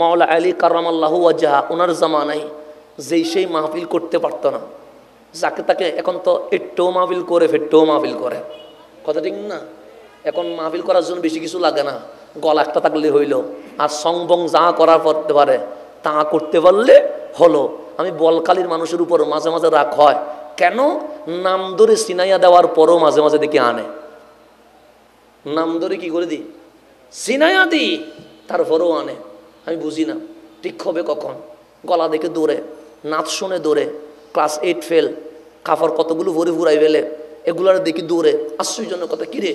মাওলা আলী কারামাল্লাহু ওয়াজহা ওনার জামানায় যেই সেই মাহফিল করতে পারতো না, যাকে তাকে এখন তো একটু মাহফিল করে ফেরটো মাহফিল করে, কথা ঠিক না? এখন মাহফিল করার জন্য বেশি কিছু লাগে না, গলা একটা থাকলে হইল, আর সংবং যা করার করতে পারে তা করতে পারলে হলো। আমি বলকালির মানুষের উপর মাঝে মাঝে রাগ হয়, কেন নাম ধরে সিনাইয়া দেওয়ার পরও মাঝে মাঝে দেখি আনে, নাম ধরে কি করে দিই, সিনাইয়া দিই, তারপরেও আনে। আমি বুঝি না ঠিক হবে কখন, গলা দেখে দৌড়ে, নাচ শুনে দৌড়ে, ক্লাস 8 ফেল, কাপড় কতগুলো ভরে ভুরাই ফেলে, এগুলার দেখি দৌড়ে। আশ্চর্যজনক কথা, কিরে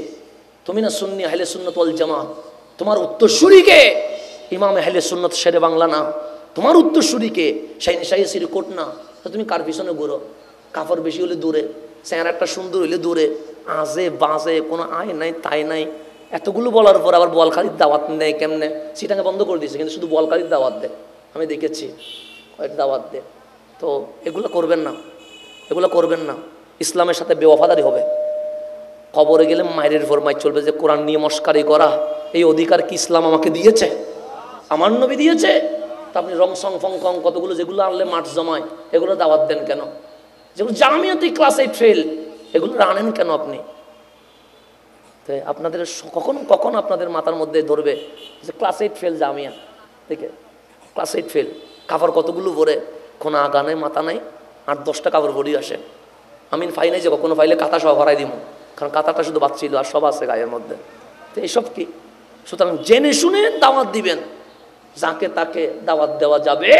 তুমি না সুন্নি আহলে সুন্নাত ওয়াল জামাত, তোমার উত্তরসূরিকে ইমাম আহলে সুন্নাত শেরে বাংলা না, তোমার উত্তরসূরিকে শাইনি শাহী সিরকোট না, তুমি কার পিছনে ঘুরো? কাপড় বেশি হলে দূরে, চেহারা একটা সুন্দর হইলে দূরে, আজে বাজে কোনো আয় নাই তাই নাই, এতগুলো বলার পর আবার বলখালির দাওয়াত নেয় কেমনে? সিটাকে বন্ধ করে দিয়েছে, কিন্তু শুধু বলখালির দাওয়াত দেয়, আমি দেখেছি কয়েক দাওয়াত দেয়। তো এগুলো করবেন না, এগুলো করবেন না, ইসলামের সাথে বেওয়াফাদারি হবে। কবরে গেলে মায়ের ফরমাইশ চলবে যে কোরআন নিয়ে মস্কারি করা, এই অধিকার কি ইসলাম আমাকে দিয়েছে, আমার নবী দিয়েছে? তা আপনি রং সং ফং কং কতগুলো যেগুলো আনলে মাঠ জমায়, এগুলো দাওয়াত দেন কেন? যেগুলো জামিয়াতে ক্লাস 8 ফেল, এগুলো আনেন কেন আপনি? তো আপনাদের কখন কখন আপনাদের মাথার মধ্যে ধরবে যে ক্লাস 8 ফেল জামিয়া দেখে, ক্লাস 8 ফেল, কাপড় কতগুলো ভরে, কোনো আগা নাই মাথা নাই, 8-10টা কাপড় ভরি আসে। আমি ফাই নাই যে কখনো ফাইলে কাঁথা সব ভরাই দিব, কারণ কাঁথাটা শুধু বাচ্চিল আর সব আছে গায়ের মধ্যে। তো এইসব কি? সুতরাং জেনে শুনে দাওয়াত দিবেন, যাকে তাকে দাওয়াত দেওয়া যাবে।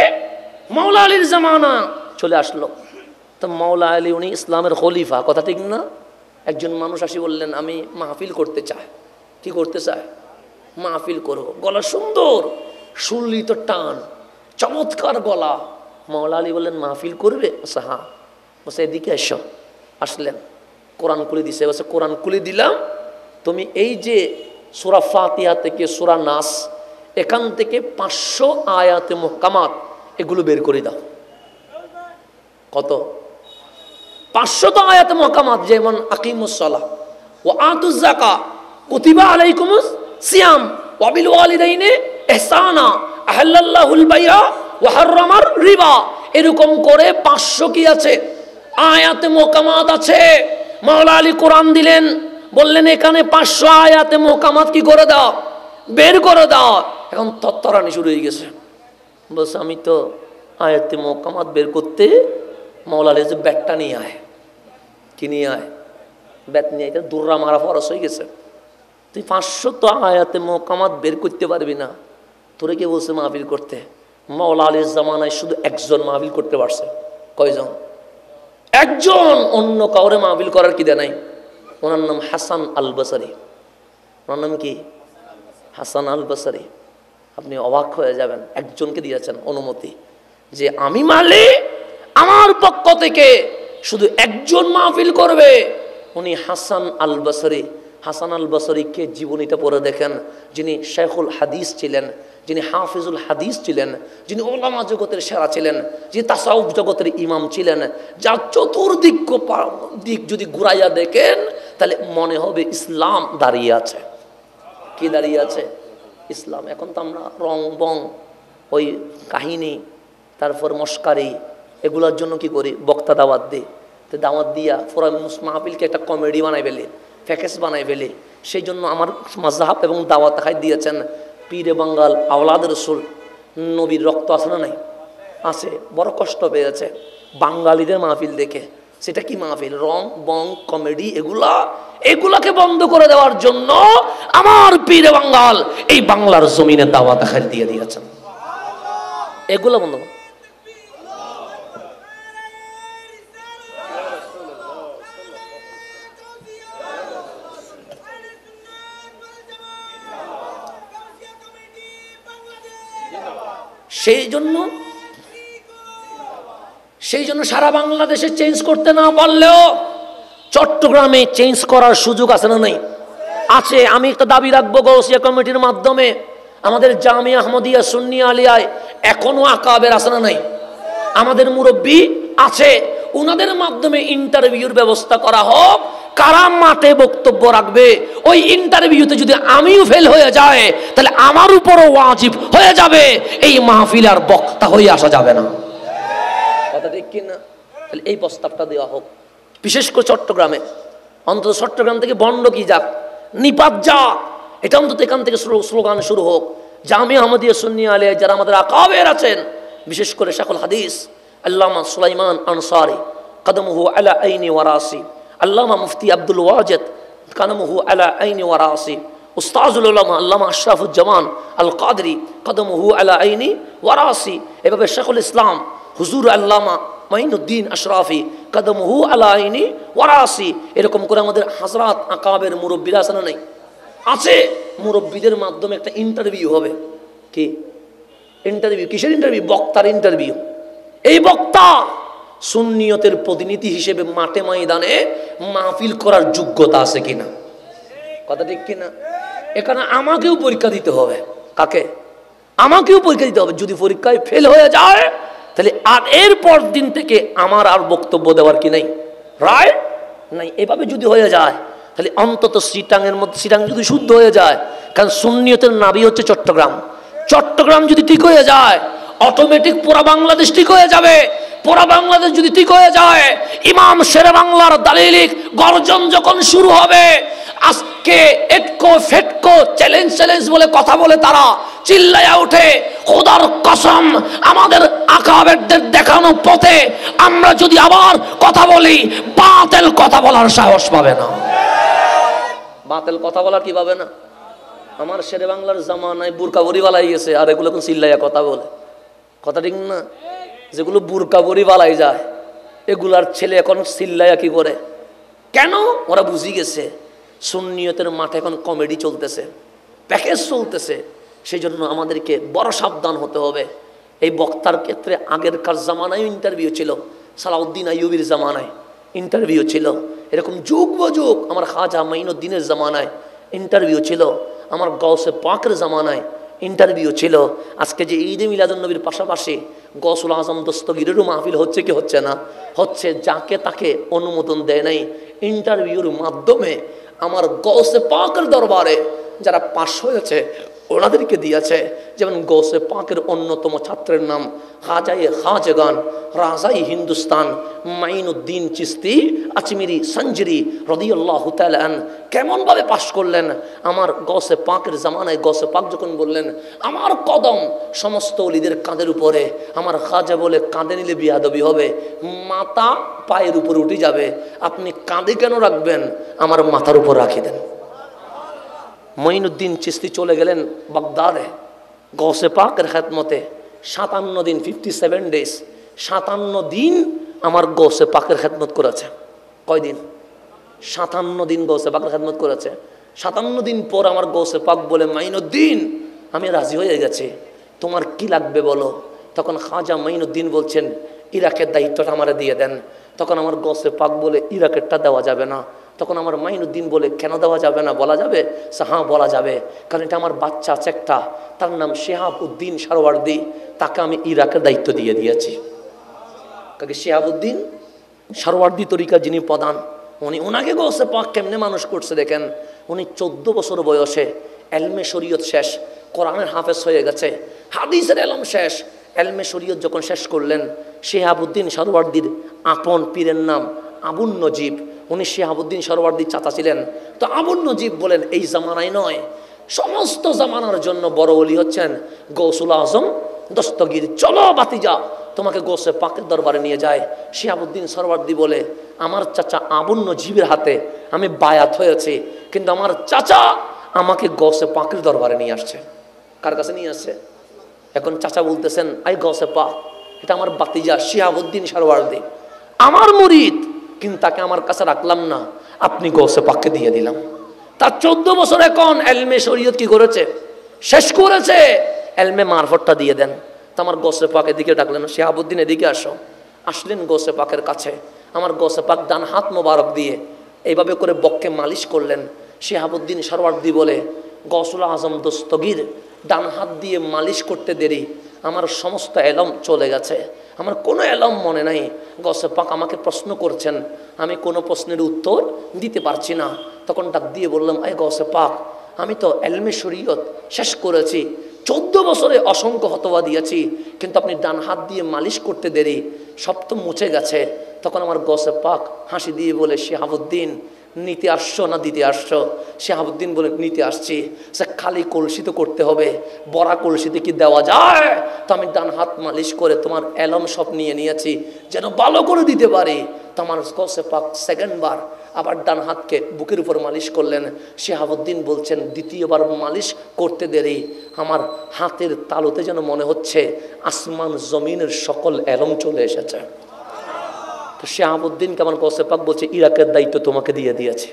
মাওলা আলীর জামানা চলে আসলো, তো মাওলা আলী উনি ইসলামের খলিফা, কথা ঠিক না? একজন মানুষ আসি বললেন আমি মাহফিল করতে চাই। কি করতে চায়? মাহফিল করো, গলা সুন্দর, সুললিত টান, চমৎকার গলা। মাওলা আলী বললেন মাহফিল করবে? আচ্ছা হ্যাঁ। বসে এদিকে এসো। আসলেন, কোরআন খুলে দিছে, বসে কোরআন খুলে দিলাম, তুমি এই যে সূরা ফাতিহা থেকে সূরা নাস, এখান থেকে 500 আয়াতে মুহকামাত এগুলো বের করে দাও। কত? 500 আয়াতে মুহকামাত, যেমন আকিমুস সালাহ ওয়া আতুজ যাকাত কুতিবা আলাইকুমুস সিয়াম ওয়া বিল ওয়ালিদাইনি ইহসানা আহাল্লাল্লাহুল বাইআ ওয়া হাররামার রিবা, এরকম করে 500 কি আছে আয়াতে মুহকামাত আছে। মাওলা আলী কোরআন দিলেন, বললেন এখানে 500 আয়াতে মুহকামাত কি করে দাও, বের করে দাও। এখন তত্তরানি শুরু হয়ে গেছে, বলছে আমি তো আয়াতে মুহকামাত বের করতে, মাওলা আলী যে ব্যাটটা নিয়ে আয়, কি নিয়ে আয়, ব্যাট নিয়ে, এটা দুর্রা মারা ফরস হয়ে গেছে। তুই 500 তো আয়াতে মুহকামাত বের করতে পারবি না, তোরে কে বলছে মাহফিল করতে? মাওলা আলীর জামানায় শুধু একজন মাহফিল করতে পারছে। কয়জন? একজন, অন্য কাউরে মাহফিল করার কি দেয় নাই। ওনার নাম হাসান আল বসরি। ওনার নাম কি? হাসান আল বসরি। আপনি অবাক হয়ে যাবেন, একজনকে দিয়েছেন অনুমতি যে আমি মালে আমার পক্ষ থেকে শুধু একজন মাহফিল করবে, উনি হাসান আল বসরি। হাসান আল বসরিকে জীবনীটা পড়ে দেখেন, যিনি শেখুল হাদিস ছিলেন, যিনি হাফিজুল হাদিস ছিলেন, যিনি ওলামা জগতের সেরা ছিলেন, যিনি তাসাউফ জগতের ইমাম ছিলেন, যার চতুর্দিক দিক যদি ঘুরাইয়া দেখেন তাহলে মনে হবে ইসলাম দাঁড়িয়ে আছে। কি দাঁড়িয়ে আছে? ইসলাম। এখন তো আমরা রং বং, ওই কাহিনী, তারপর মস্কারি, এগুলোর জন্য কি করি, বক্তা দাওয়াত দিই। তো দাওয়াত দিয়া পুরা মাহফিলকে একটা কমেডি বানাই ফেলি, প্যাকেজ বানাই ফেলি। সেই জন্য আমার মাযহাব এবং দাওয়াত খাই দিয়েছেন পীরে বাঙ্গাল আওলাদ রসুল, নবীর রক্ত আছে না নাই? আছে। বড় কষ্ট পেয়েছে বাঙালিদের মাহফিল দেখে। সেটা কি মাহফিল? রং বং কমেডি, এগুলাকে বন্ধ করে দেওয়ার জন্য আমার পীরে বাঙ্গাল এই বাংলার জমিনে দাওয়াত খাই দিয়ে দিয়েছেন। এগুলো বন্ধ। সেই জন্য সারা বাংলাদেশে চেঞ্জ করতে না পারলেও চট্টগ্রামে চেঞ্জ করার সুযোগ আছে না নাই? আছে। আমি একটা দাবি রাখবো, গৌসিয়া কমিটির মাধ্যমে আমাদের জামিয়া আহমদিয়া সুন্নি আলিয়ায় এখনো আকাবের আছে না নাই? আমাদের মুরব্বী আছে, ওনাদের মাধ্যমে ইন্টারভিউর ব্যবস্থা করা হোক, কারা মাঠে বক্তব্য রাখবে? ওই ইন্টারভিউতে যদি আমিও ফেল হয়ে যায় তাহলে আমার উপরও ওয়াজিব হয়ে যাবে এই মাহফিলে আর বক্তা হয়ে আসা যাবে না। কথা ঠিক কিনা? তাহলে এই প্রস্তাবটা দেওয়া হোক, বিশেষ করে চট্টগ্রামে। অন্তত চট্টগ্রাম থেকে বন্ড কি যাক, নিপাত যাক, এটা অন্তত এখান থেকে স্লোগান শুরু হোক। জামিয়া আহমদিয়া সুন্নিয়া আলিয়া যারা আমাদের আকাবের আছেন, বিশেষ করে শাইখুল হাদিস আল্লামা সুলাইমান আনসারী কদমহু আলা আইনি ওয়ারাসি, আল্লামা মুফতি আব্দুল ওয়াজেদ কদমহু আলা আইনি ওয়ারাসি, উস্তাজুল উলামা আল্লামা আশরাফুজ্জামান আল কাদরি কদমহু আলা আইনি ওয়ারাসি, এভাবে শাইখুল ইসলাম হুজুর আল্লামা মাইনুদ্দিন আশরাফি কদমহু আলা আইনি ওয়ারাসি। এরকম করে আমাদের হযরত আকাবের মুরব্বিরা আছে না নাই? আছে। মুরব্বীদের মাধ্যমে একটা ইন্টারভিউ হবে। কি ইন্টারভিউ? কিসের ইন্টারভিউ? বক্তার ইন্টারভিউ। এই বক্তা সুন্নিয়তের প্রতিনিধি হিসেবে মাঠে ময়দানে মাহফিল করার যোগ্যতা আছে কিনা? কথা ঠিক কিনা? এখানে আমাকেও পরীক্ষা দিতে হবে। কাকে? আমাকেও পরীক্ষা দিতে হবে। যদি পরীক্ষায় ফেল হয়ে যায় তাহলে আর এরপর দিন থেকে আমার আর বক্তব্য দেওয়ার কি নাই, রাইট নাই। এভাবে যদি হয়ে যায় তাহলে অন্তত চিটাঙের মধ্যে, চিটাং যদি শুদ্ধ হয়ে যায়, কারণ সুন্নিয়তের নাভি হচ্ছে চট্টগ্রাম, চট্টগ্রাম যদি ঠিক হয়ে যায় অটোমেটিক পুরা বাংলাদেশ ঠিক হয়ে যাবে। পুরা বাংলাদেশ যদি ঠিক হয়ে যায়, ইমাম শেরে বাংলার দালিলিক গর্জন যখন শুরু হবে, আজকে এটকো ফেটকো চ্যালেঞ্জ বলে কথা বলে তারা চিল্লায়া উঠে, খোদার কসম আমাদের আকাবেরদের দেখানো পথে আমরা যদি আবার কথা বলি, বাতিল কথা বলার সাহস পাবে না। বাতিল কথা বলার কি পাবে না? আমার শেরে বাংলার জামানায় বুরকা বড়ি বালাই গেছে, আর এগুলো এখন চিল্লাইয়া কথা বলে। কথা ঠিক না? যেগুলো বুরকা বড়ি বালাই যায় এগুলার ছেলে এখন চিল্লাইয়া কি করে? কেন? ওরা বুঝি গেছে সুন্নিয়তের মাঠে এখন কমেডি চলতেছে, প্যাকেজ চলতেছে। সেই জন্য আমাদেরকে বড় সাবধান হতে হবে। এই বক্তার ক্ষেত্রে আগেরকার জামানায় ইন্টারভিউ ছিল, সালাউদ্দিন আইয়ুবীর জামানায় ইন্টারভিউ ছিল, এরকম যুগ বযুগ আমার খাজা মাইনুদ্দিনের জামানায় ইন্টারভিউ ছিল, আমার গৌসে পাকের জামানায় ইন্টারভিউ ছিল। আজকে যে ঈদে মিলাদুন্নবীর পাশাপাশি গৌসুল আজম দস্তগীরেরও মাহফিল হচ্ছে কি হচ্ছে না? হচ্ছে। যাকে তাকে অনুমোদন দেয় নাই, ইন্টারভিউর মাধ্যমে আমার গৌসে পাকের দরবারে যারা পাশ হয়েছে ওনাদেরকে দিয়েছে। যেমন গৌসে পাকের অন্যতম ছাত্রের নাম খাজায়ে খাজগান রাজাই হিন্দুস্তান মাইনুদ্দিন চিস্তি আজমিরি সঞ্জরি রাদিয়াল্লাহু তাআলা আন। কেমনভাবে পাশ করলেন? আমার গৌসে পাকের জামানায় গৌসে পাক যখন বললেন আমার কদম সমস্ত ওলিদের কাঁধের উপরে, আমার খাজা বলে কাঁধে নিলে বিয়াদবি হবে, মাথা পায়ের উপরে উঠে যাবে, আপনি কাঁধে কেন রাখবেন? আমার মাথার উপর রাখি দেন। মঈনুদ্দিন চিস্তি চলে গেলেন বাগদাদে গৌসে পাকের খেদমতে। 57 দিন 57 ডেজ 57 দিন আমার গৌসে পাকের খেদমত করেছে। কয়দিন? 57 দিন গৌসে পাকের খেদমত করেছে। 57 দিন পর আমার গৌসে পাক বলে মাইনুদ্দিন আমি রাজি হয়ে গেছি, তোমার কি লাগবে বলো। তখন খাজা মাইনুদ্দিন বলছেন ইরাকের দায়িত্বটা আমারে দিয়ে দেন। তখন আমার গৌসে পাক বলে ইরাকেরটা দেওয়া যাবে না। তখন আমার মাইনুদ্দিন বলে কেন দেওয়া যাবে না? বলা যাবে? হ্যাঁ বলা যাবে, কারণ এটা আমার বাচ্চা আছে একটা, তার নাম শেহাবউদ্দিন সারওয়ার্দী, তাকে আমি ইরাকের দায়িত্ব দিয়ে দিয়েছি। কাকে? শেহাবউদ্দিন সারওয়ার্দী তরিকা যিনি প্রধান, ওনাকে গৌসে পাক কেমনে মানুষ করছে দেখেন। উনি 14 বছর বয়সে এলমে শরীয়ত শেষ, কোরআনের হাফেজ হয়ে গেছে, হাদিসের এলম শেষ। এলমে শরীয়ত যখন শেষ করলেন, শেহাবউদ্দিন সারওয়ার্দীর আপন পীরের নাম আবুন নজিব। উনি শেহাবউদ্দিন সারওয়ার্দীর চাচা ছিলেন। তো আবুন নজিব বলেন এই জামানায় নয়, সমস্ত জামানার জন্য বড় ওলি হচ্ছেন গৌসুল আজম দস্তগীর। চলো বাতিজা, তোমাকে গৌসে পাকের দরবারে নিয়ে যায়। শেহাবউদ্দিন সারওয়ার্দী বলে আমার চাচা আবুন নজিবের হাতে আমি বায়াত হয়েছি, কিন্তু আমার চাচা আমাকে গৌসে পাকের দরবারে নিয়ে আসছে। কার কাছে নিয়ে আসছে? এখন চাচা বলতেছেন আই গৌসে পাক, এটা আমার বাতিজা শেহাবউদ্দিন সারওয়ার্দী, আমার মুরিদ, কিন্তু তাকে আমার কাছে রাখলাম না, আপনি গৌসে পাককে দিয়ে দিলাম। তার 14 বছর এখন এলমে শরীয়ত কি করেছে? শেষ করেছে। এলমে মারফতটা দিয়ে দেন। তো আমার গৌসে পাক এদিকে ডাকলেন, শেহাবউদ্দিন এদিকে আসো। আসলেন গৌসে পাকের কাছে। আমার গৌসে পাক ডান হাত মোবারক দিয়ে এইভাবে করে বক্ষে মালিশ করলেন। শেহাবউদ্দিন সারওয়ার্দী বলে গৌসুল আজম দস্তগীর ডান হাত দিয়ে মালিশ করতে দেরি আমার সমস্ত এলম চলে গেছে, আমার কোনো এলম মনে নাই। গৌসে পাক আমাকে প্রশ্ন করছেন, আমি কোনো প্রশ্নের উত্তর দিতে পারছি না। তখন ডাক দিয়ে বললাম, এই গৌসে পাক, আমি তো এলমে শরীয়ত শেষ করেছি, 14 বছরে অসংখ্য হতবা দিয়েছি, কিন্তু আপনি ডান হাত দিয়ে মালিশ করতে দেরি, সব তো মুছে গেছে। তখন আমার গৌসে পাক হাসি দিয়ে বলে, শিহাবুদ্দিন নিতে আসছো না দিতে আসছো? শিহাবুদ্দিন বলে, নিতে আসছি। সে খালি কলসি তো করতে হবে, বড়া কলসিতে কি দেওয়া যায়? তো আমি ডান হাত মালিশ করে তোমার এলম সব নিয়ে নিয়েছি যেন ভালো করে দিতে পারি। তো আমার গৌসে পাক সেকেন্ড বার আবার ডান হাতকে বুকের উপর মালিশ করলেন। শিহাবুদ্দিন বলছেন, দ্বিতীয়বার মালিশ করতে দেরি আমার হাতের তালুতে যেন মনে হচ্ছে আসমান জমিনের সকল এলম চলে এসেছে। তো শিহাবুদ্দিনকে আমার গৌসে পাক বলছে, ইরাকের দায়িত্ব তোমাকে দিয়ে দিয়েছে,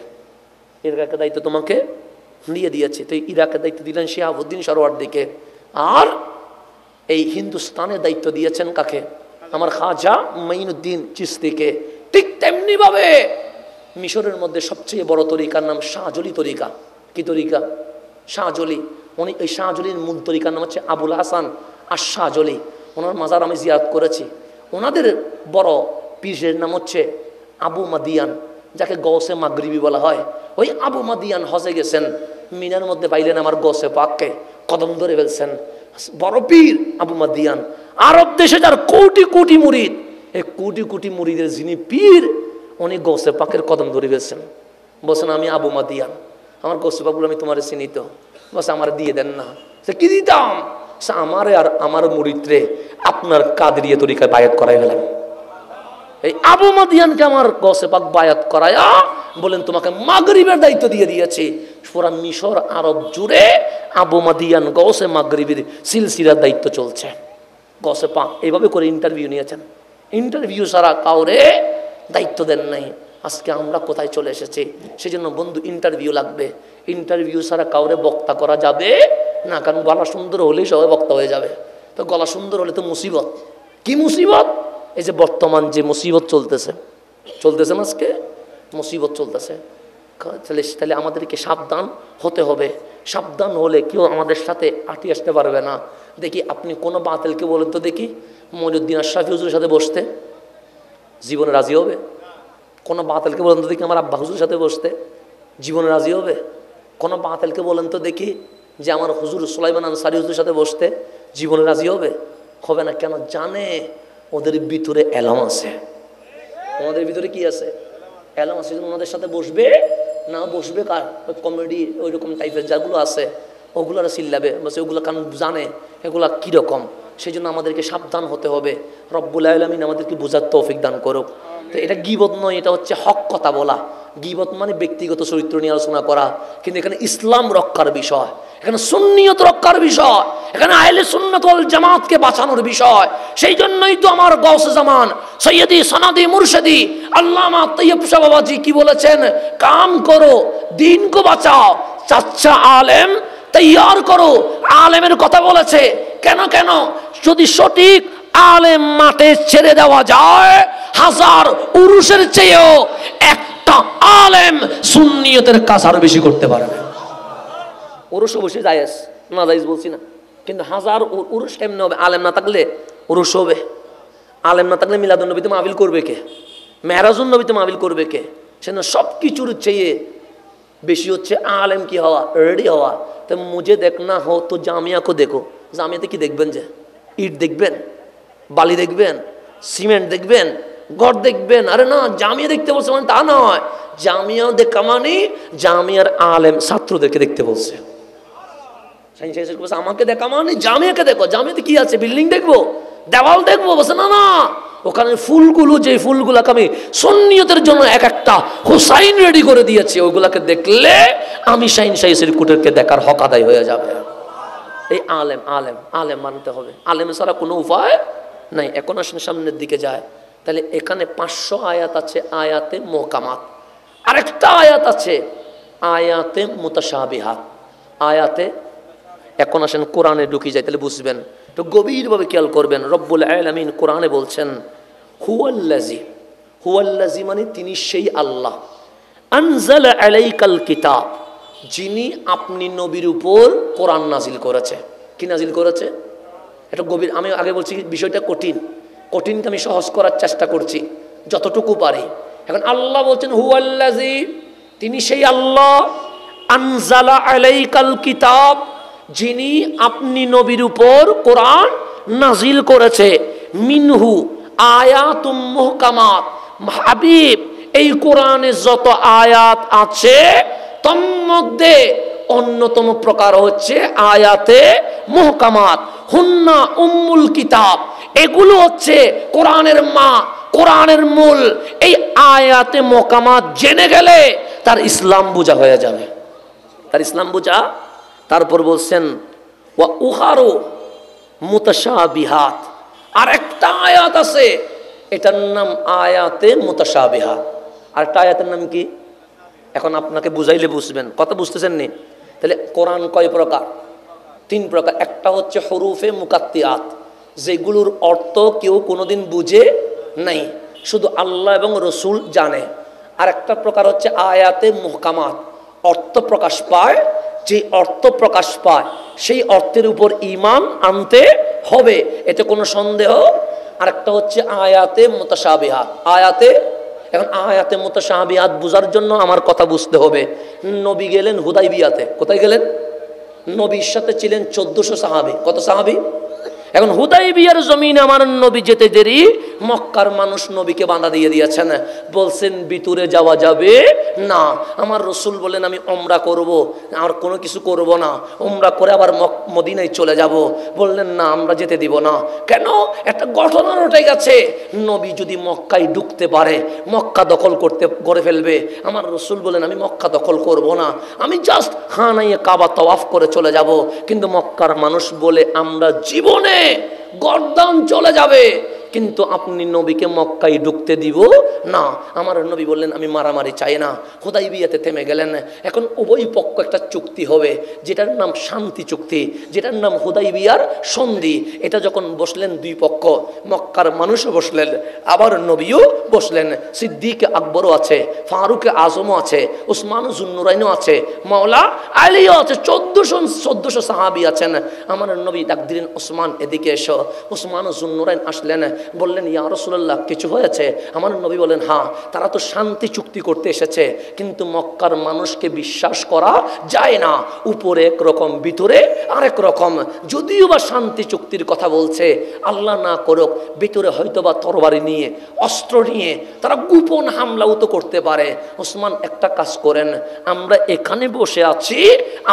ইরাকের দায়িত্ব তোমাকে দিয়ে দিয়েছে। তো ইরাকের দায়িত্ব দিলেন শিহাবুদ্দিন সরওয়ার্দিকে, আর এই হিন্দুস্তানের দায়িত্ব দিয়েছেন কাকে? আমার খাজা মাইনুদ্দিন চিশতিকে। ঠিক তেমনি ভাবে মিশরের মধ্যে সবচেয়ে বড় তরিকার নাম শাহজলি তরিকা। কি তরিকা? শাহজলি। উনি এই শাহজলির মূল তরিকার নাম হচ্ছে আবুল হাসান আর শাহজলি। ওনার মাজার আমি জিয়ারত করেছি। ওনাদের বড় পীরের নাম হচ্ছে আবু মাদিয়ান, যাকে গৌসে মাগরিবি বলা হয়। ওই আবু মাদিয়ান হজে গেছেন, মিনার মধ্যে পাইলেন আমার গৌসে পাককে, কদম ধরে ফেলছেন। বড় পীর আবু মাদিয়ান, আরব দেশে যার কোটি কোটি মুরিদ, এই কোটি কোটি মুরিদের যিনি পীর, উনি গৌসে পাকের কদম ধরে ফেলছেন। বলছেন, আমি আবু মাদিয়ান, আমার গৌসে পাক বলে, আমি তোমার চিনিত, বলছে আমার দিয়ে দেন না। সে কি দিতাম? আমারে আর আমার মুরিদরে আপনার কাদেরিয়া তরিকায় বায়াত করাই ফেলেন। এই আবু মাদিয়ানকে আমার গৌসে পাক বায়াত করায়া বলেন, তোমাকে মাগরিবের দায়িত্ব দিয়ে দিয়েছি। পুরা মিশর আরব জুড়ে আবু মাদিয়ান গৌসে মাগরিবের সিলসিলার দায়িত্ব চলছে। গৌসে পাক এইভাবে করে ইন্টারভিউ নিয়েছেন, ইন্টারভিউ ছাড়া কাউরে দায়িত্ব দেন নাই। আজকে আমরা কোথায় চলে এসেছি? সেজন্য বন্ধু, ইন্টারভিউ লাগবে। ইন্টারভিউ ছাড়া কাউরে বক্তা করা যাবে না, কারণ গলা সুন্দর হলেই সবাই বক্তা হয়ে যাবে। তো গলা সুন্দর হলে তো মুসিবত। কি মুসিবত? এই যে বর্তমান যে মুসিবত চলতেছে না, আজকে মুসিবত চলতেছে। তাহলে আমাদেরকে সাবধান হতে হবে। সাবধান হলে কেউ আমাদের সাথে আটি আসতে পারবে না। দেখি আপনি কোনো বাতিলকে বলেন তো দেখি, মঈনুদ্দিন আশরাফি হুজুরের সাথে বসতে জীবনে রাজি হবে? কোনো বাতিলকে বলেন তো দেখি আমার আব্বা হুজুরের সাথে বসতে জীবনে রাজি হবে? কোনো বাতিলকে বলেন তো দেখি যে আমার হুজুর সুলাইমান আনসারী হুজুরের সাথে বসতে জীবনে রাজি হবে? হবে না। কেন? জানে ওদের ভিতরে এলাম আছে। ওনাদের ভিতরে কি আছে? এলাম আছে। ওনাদের সাথে বসবে না, বসবে কার? ওই কমেডি ওই রকম টাইপের যাগুলো আছে ওগুলো আর চিল্লাবে, বলছে ওগুলো কারণ জানে এগুলা কীরকম। সেই জন্য আমাদেরকে সাবধান হতে হবে। রব্বুল আলামিন আমাদেরকে বোঝার তৌফিক দান করুক। তো এটা গীবত নয়, এটা হচ্ছে হক কথা বলা। গীবত মানে ব্যক্তিগত চরিত্র নিয়ে আলোচনা করা, কিন্তু এখানে ইসলাম রক্ষার বিষয়, এখানে সুন্নিয়ত রক্ষার বিষয়, এখানে আহলে সুন্নাত ওয়াল জামাতকে বাঁচানোর বিষয়। সেই জন্যই তো আমার গাউসে জামান সৈয়দি সনাদি মুর্শিদি আল্লামা তৈয়ব শাহ বাবাজি কি বলেছেন? কাম করো দিন কো বাঁচাও, চাচ্চা আলেম তৈয়ার করো। আলেমের কথা বলেছে। কেন? যদি সঠিক আলেম মাঠে ছেড়ে দেওয়া যায়, হাজার উরুসের চেয়েও একটা আলেম সুন্নিয়তের কাজ আরো বেশি করতে পারবে। উরুস অবশ্যই জায়েজ, না জায়েজ বলছি না, কিন্তু হাজার উরুস এমনি হবে। আলেম না থাকলে উরুস হবে। আলেম না থাকলে মিলাদুন নবীতে মাহফিল করবে কে? মেহরাজুন নবীতে মাহফিল করবে কে? সেজন্য সব কিছুর চেয়ে বেশি হচ্ছে আলেম কি হওয়া, রেডি হওয়া। তো মুঝে দেখনা হো তো জামিয়া কো দেখো। জামিয়াতে কি দেখবেন? যে ইট দেখবেন, বালি দেখবেন, সিমেন্ট দেখবেন, ঘর দেখবেন? আরে না, জামিয়া দেখতে বলছে মানে তা নয়। জামিয়া দেখা মানে জামিয়ার আলেম ছাত্রদেরকে দেখতে বলছে। আমাকে দেখা মানে জামিয়াকে দেখো। জামিয়াতে কি আছে? বিল্ডিং দেখবো, দেওয়াল দেখবো? বলছে না না, ওখানে ফুলগুলো, যে ফুলগুলাকে আমি সুন্নিয়তের জন্য এক একটা হুসাইন রেডি করে দিয়েছি, ওইগুলাকে দেখলে আমি শাহিন শাহী সিরকুটেরকে দেখার হক আদায় হয়ে যাবে। এই আলেম আলেম আলেম মানতে হবে। আলেম ছাড়া কোনো উপায় নাই। এখন আসেন সামনের দিকে যায়। তাহলে এখানে 500 আয়াত আছে, আয়াতে মুহকামাত। আরেকটা আয়াত আছে আয়াতে মুতাশাবিহাত, আয়াতে। এখন আসেন কোরআনে ঢুকি যায়, তাহলে বুঝবেন। তো গভীরভাবে খেয়াল করবেন। রব্বুল আলামিন কোরআনে বলছেন হুয়াল্লাজি, হুয়াল্লাজি মানে তিনি সেই আল্লাহ, আনজালা আলাইকাল কিতাব, যিনি আপনি নবীর উপর কোরআন নাজিল করেছে। কি নাজিল করেছে? এটা গভীর, আমি আগে বলছি বিষয়টা কঠিন, কঠিনকে আমি সহজ করার চেষ্টা করছি যতটুকু পারি। এখন আল্লাহ বলছেন হুয়াল্লাযী, তিনি সেই আল্লাহ, আনজালা আলাইকাল কিতাব, যিনি আপনি নবীর উপর কোরআন নাজিল করেছে, মিনহু আয়াতুম মুহকামাত, হাবিব এই কোরআনে যত আয়াত আছে তন্মধ্যে অন্যতম প্রকার হচ্ছে আয়াতে মুহকামাত, হুন্না উম্মুল কিতাব, এগুলো হচ্ছে কোরআনের মা, কোরআনের মূল। এই আয়াতে মুহকামাত জেনে গেলে তার ইসলাম বোঝা হয়ে যাবে, তার ইসলাম বোঝা। তারপর বলছেন ওয়া উখারু মুতাশাবিহাত, আর একটা আয়াত আছে এটার নাম আয়াতে মুতাশাবিহাত। আর একটা আয়াতের নাম কি? এখন আপনাকে বুঝাইলে বুঝবেন, কথা বুঝতেছেন নি? তাহলে কোরআন কয় প্রকার? 3 প্রকার। একটা হচ্ছে হরুফে মুকাত্তিয়াত, যেগুলোর অর্থ কেউ কোনোদিন বুঝে নাই, শুধু আল্লাহ এবং রসুল জানে। আর একটা প্রকার হচ্ছে আয়াতে মুহকামাত, অর্থ প্রকাশ পায়, যে অর্থ প্রকাশ পায় সেই অর্থের উপর ঈমান আনতে হবে, এতে কোনো সন্দেহ। আর একটা হচ্ছে আয়াতে মুতাশাবিহাত, আয়াতে, এখন আয়াতে মুতাশাবিহাত বোঝার জন্য আমার কথা বুঝতে হবে। নবী গেলেন হুদাইবিয়াতে, কোথায় গেলেন? নবীর সাথে ছিলেন 1400 সাহাবী। কত সাহাবী? এখন হুদাইবিয়ার জমিনে আমার নবী যেতে দেরি, মক্কার মানুষ নবীকে বাধা দিয়ে দিয়েছেন, বলছেন ভিতরে যাওয়া যাবে না। আমার রসুল বলেন আমি উমরা করব, আর কোনো কিছু করব না, উমরা করে আবার মদিনায় চলে যাব। বললেন না, আমরা যেতে দিব না। কেন? একটা ঘটনা ঘটে গেছে, নবী যদি মক্কায় ঢুকতে পারে মক্কা দখল করে ফেলবে। আমার রসুল বলেন আমি মক্কা দখল করব না, আমি জাস্ট খানায়ে কাবা তাওয়াফ করে চলে যাব। কিন্তু মক্কার মানুষ বলে আমরা জীবনে গর্দান চলে যাবে, কিন্তু আপনি নবীকে মক্কায় ঢুকতে দিব না। আমার নবী বললেন আমি মারামারি চাই না। হুদাইবিয়াতে থেমে গেলেন। এখন উভয় পক্ষ একটা চুক্তি হবে, যেটার নাম শান্তি চুক্তি, যেটার নাম হুদাইবিয়ার সন্ধি। এটা যখন বসলেন দুই পক্ষ, মক্কার মানুষও বসলেন, আবার নবীও বসলেন, সিদ্দিক আকবরও আছে, ফারুক আজমও আছে, উসমান জুন্নুরাইনও আছে, মাওলা আলীও আছে, 1400 সাহাবী আছেন। আমার নবী ডাক দিলেন উসমান এদিকে এসো। উসমান জুন্নুরাইন আসলেন, বললেন ইয়া রাসূলুল্লাহ কিছু হয়েছে? আমার নবী বলেন হ্যাঁ, তারা তো শান্তি চুক্তি করতে এসেছে, কিন্তু মক্কার মানুষকে বিশ্বাস করা যায় না, উপরে একরকম ভিতরে আরেক রকম। যদিও বা শান্তি চুক্তির কথা বলছে, আল্লাহ না করুক ভিতরে হয়তো বা তরবারি নিয়ে, অস্ত্র নিয়ে তারা গোপন হামলাও তো করতে পারে। ওসমান একটা কাজ করেন, আমরা এখানে বসে আছি,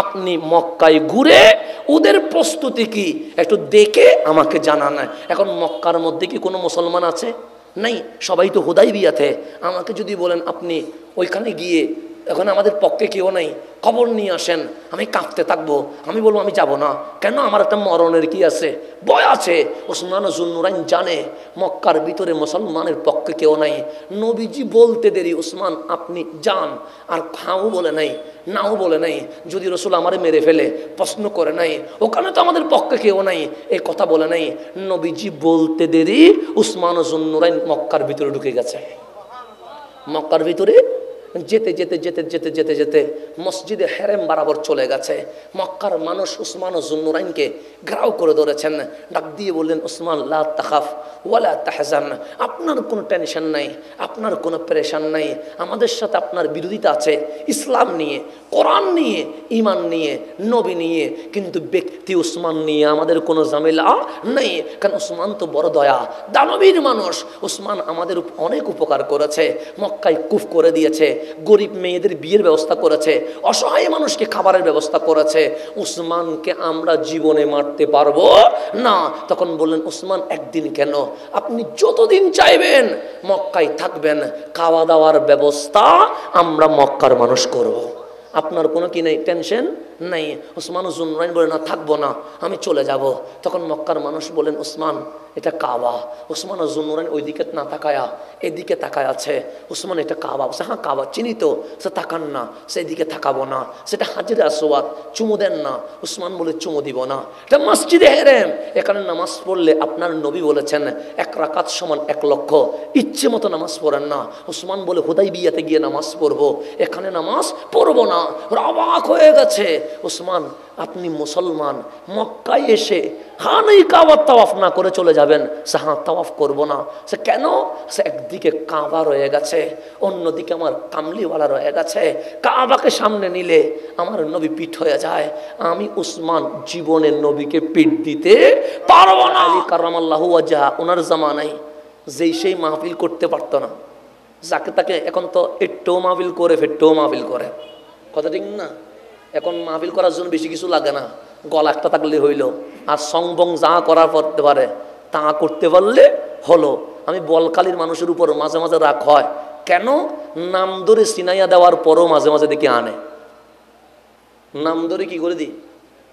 আপনি মক্কায় ঘুরে ওদের প্রস্তুতি কি একটু দেখে আমাকে জানান। এখন মক্কার মধ্যে কি কোনো মুসলমান আছে? নাই, সবাই তো হুদাইবিয়াতে। আমাকে যদি বলেন আপনি ওইখানে গিয়ে, এখন আমাদের পক্ষে কেউ নাই, খবর নিয়ে আসেন, আমি কাঁপতে থাকবো, আমি বলবো আমি যাব না। কেন? আমার একটা মরণের কি আছে, ভয় আছে। ওসমান জুন্নুরাইন জানে মক্কার ভিতরে মুসলমানের পক্ষে কেউ নাই। নবীজি বলতে দেরি, ওসমান আপনি যান। আর খাও বলে নাই, নাও বলে নাই, যদি রসুল আমারে মেরে ফেলে প্রশ্ন করে নাই, ওখানে তো আমাদের পক্ষে কেউ নাই, এই কথা বলে নাই। নবীজি বলতে দেরি, ওসমান জুন্নুরাইন মক্কার ভিতরে ঢুকে গেছে। মক্কার ভিতরে যেতে যেতে যেতে যেতে যেতে যেতে মসজিদে হেরেম বরাবর চলে গেছে। মক্কার মানুষ উসমান ও জুন্নুরাইনকে ঘেরাও করে ধরেছেন, ডাক দিয়ে বললেন উসমান লা তাখাফ ওয়ালা তাহজান, আপনার কোনো টেনশন নাই, আপনার কোনো প্রেশান নাই, আমাদের সাথে আপনার বিরোধিতা আছে ইসলাম নিয়ে, কোরআন নিয়ে, ইমান নিয়ে, নবী নিয়ে, কিন্তু ব্যক্তি উসমান নিয়ে আমাদের কোনো ঝামেলা নেই। কারণ উসমান তো বড় দয়া দানবীর মানুষ, উসমান আমাদের অনেক উপকার করেছে, মক্কায় কুফ করে দিয়েছে, গরিব মেয়েদের বিয়ের ব্যবস্থা করেছে, অসহায় মানুষকে খাবারের ব্যবস্থা করেছে। উসমানকে আমরা জীবনে মারতে পারবো না। তখন বললেন উসমান একদিন কেন, আপনি যতদিন চাইবেন মক্কায় থাকবেন, খাওয়া দাওয়ার ব্যবস্থা আমরা মক্কার মানুষ করব, আপনার কোনো কি নেই, টেনশন নাই। উসমান জুন্নুরাইন বলে না থাকবো না, আমি চলে যাব। তখন মক্কার মানুষ বলেন উসমান এটা কাবা। উসমান জুন্নুরাইন ওইদিকে না তাকায়া এদিকে তাকায় আছে। উসমান এটা কাবা, বলছে হ্যাঁ কাবা চিনি তো, সে তাকান না, সেদিকে তাকাবো না, সেটা হাজিরে আসওয়াদ, চুমু দেন না। উসমান বলে চুমু দিব না, এটা মসজিদে হেরেম, এখানে নামাজ পড়লে আপনার নবী বলেছেন 1 রাকাত সমান 1 লক্ষ, ইচ্ছে মতো নামাজ পড়েন না। উসমান বলে হুদাইবিয়াতে গিয়ে নামাজ পড়বো, এখানে নামাজ পড়বো না। ওরা অবাক হয়ে গেছে, ওসমান আপনি মুসলমান, মক্কায় এসে হানেই কাবা তাওয়াফ না করে চলে যাবেন? সে হ্যাঁ, তাওয়াফ করবো না। সে কেন? সে একদিকে কাবা রয়ে গেছে, অন্যদিকে আমার কামলিওয়ালা রয়ে গেছে। কাবাকে সামনে নিলে আমার নবী পিঠ হয়ে যায়, আমি উসমান জীবনের নবীকে পিঠ দিতে পারবো না। আলী কারামাল্লাহু ওয়াজহা ওনার জামানায় যেই সেই মাহফিল করতে পারতো না, যাকে তাকে এখন তো একটু মাহফিল করে ফেরটো মাহফিল করে, কথা ঠিক না? এখন মাহফিল করার জন্য বেশি কিছু লাগে না, গলা একটা থাকলে হইল, আর সংবং যা করার করতে পারে তা করতে পারলে হলো। আমি বলকালির মানুষের উপর মাঝে মাঝে রাগ হয়, কেন? নাম ধরে সিনাইয়া দেওয়ার পরও মাঝে মাঝে দেখি আনে, নাম ধরে কি করে দিই,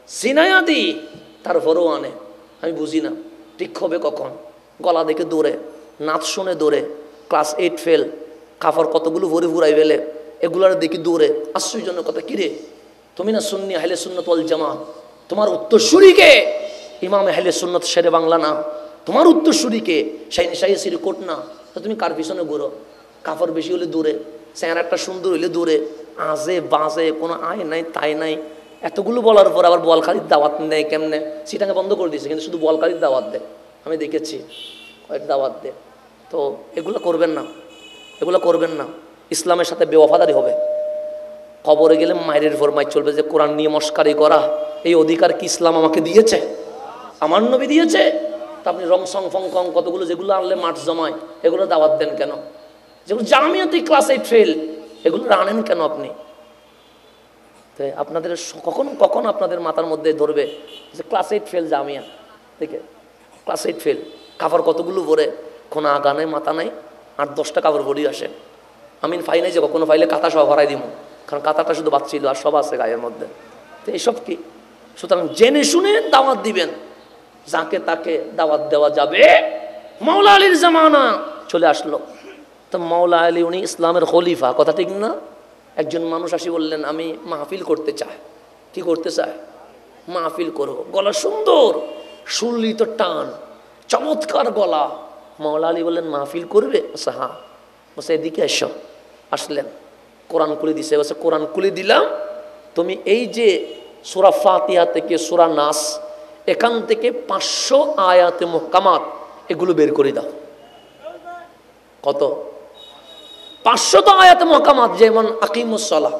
সিনাইয়া দিই, তারপরেও আনে। আমি বুঝি না ঠিক হবে কখন। গলা দেখে দৌড়ে, নাচ শুনে দৌড়ে, ক্লাস 8 ফেল, কাফার কতগুলো ভরে ভুরাই ফেলে, এগুলার দেখি দৌড়ে। আশ্চর্যজনক কথা, কিরে তুমি না সুন্নি আহলে সুন্নাত ওয়াল জামাত, তোমার উত্তরসূরিকে ইমাম আহলে সুন্নাত শেরে বাংলা না, তোমার উত্তরসূরিকে শাইন শাহী কোট না, তো তুমি কার পিছনে ঘুরো? কাফার বেশি হলে দূরে, চেহারা একটা সুন্দর হইলে দূরে, আজে বাজে কোনো আয় নাই তাই নাই। এতগুলো বলার পর আবার বলখালির দাওয়াত নেয় কেমনে? সিটাকে বন্ধ করে দিয়েছে, কিন্তু শুধু বলখালির দাওয়াত দেয়, আমি দেখেছি কয়েক দাওয়াত দেয়। তো এগুলো করবেন না, এগুলো করবেন না, ইসলামের সাথে বেওয়াফাদারি হবে। কবরে গেলে মায়ের ফরমাই চলবে যে কোরআন নিয়ে মস্কারি করা, এই অধিকার কি ইসলাম আমাকে দিয়েছে? আমার নবী দিয়েছে? তা আপনি রং সং ফং কং কতগুলো যেগুলো আনলে মাঠ জমায়, এগুলো দাওয়াত দেন কেন? যেগুলো জামিয়াতে ক্লাস 8 ফেল, এগুলো আনেন কেন আপনি? তো আপনাদের কখন কখন আপনাদের মাথার মধ্যে ধরবে যে ক্লাস 8 ফেল জামিয়া দেখে, ক্লাস 8 ফেল, কাপড় কতগুলো ভরে, কোনো আগা নাই মাথা নাই, 8-10টা কাপড় ভরি আসে। আমি ফাই নাই যে কখনো ফাইলে কাঁথা সব ভরাই দিব, কারণ কাঁথাটা শুধু বাচ্চিল আর সব আছে গায়ের মধ্যে। তো এইসব কি? সুতরাং জেনে শুনে দাওয়াত দিবেন, যাকে তাকে দাওয়াত দেওয়া যাবে। মাওলা আলীর জামানা চলে আসলো, তো মাওলা আলী উনি ইসলামের খলিফা, কথা ঠিক না? একজন মানুষ আসি বললেন আমি মাহফিল করতে চাই। কি করতে চায়? মাহফিল করবো, গলা সুন্দর, সুললিত টান, চমৎকার গলা। মাওলা আলী বললেন মাহফিল করবে? আচ্ছা হ্যাঁ। বসে এদিকে এসো। আসলেন, কোরআন খুলে দিছে, বসে কোরআন খুলে দিলাম, তুমি এই যে সূরা ফাতিহা থেকে সূরা নাস, এখান থেকে 500 আয়াতে মুহকামাত এগুলো বের করে দাও। কত? 500 আয়াতে মুহকামাত, যেমন আকিমুস সালাহ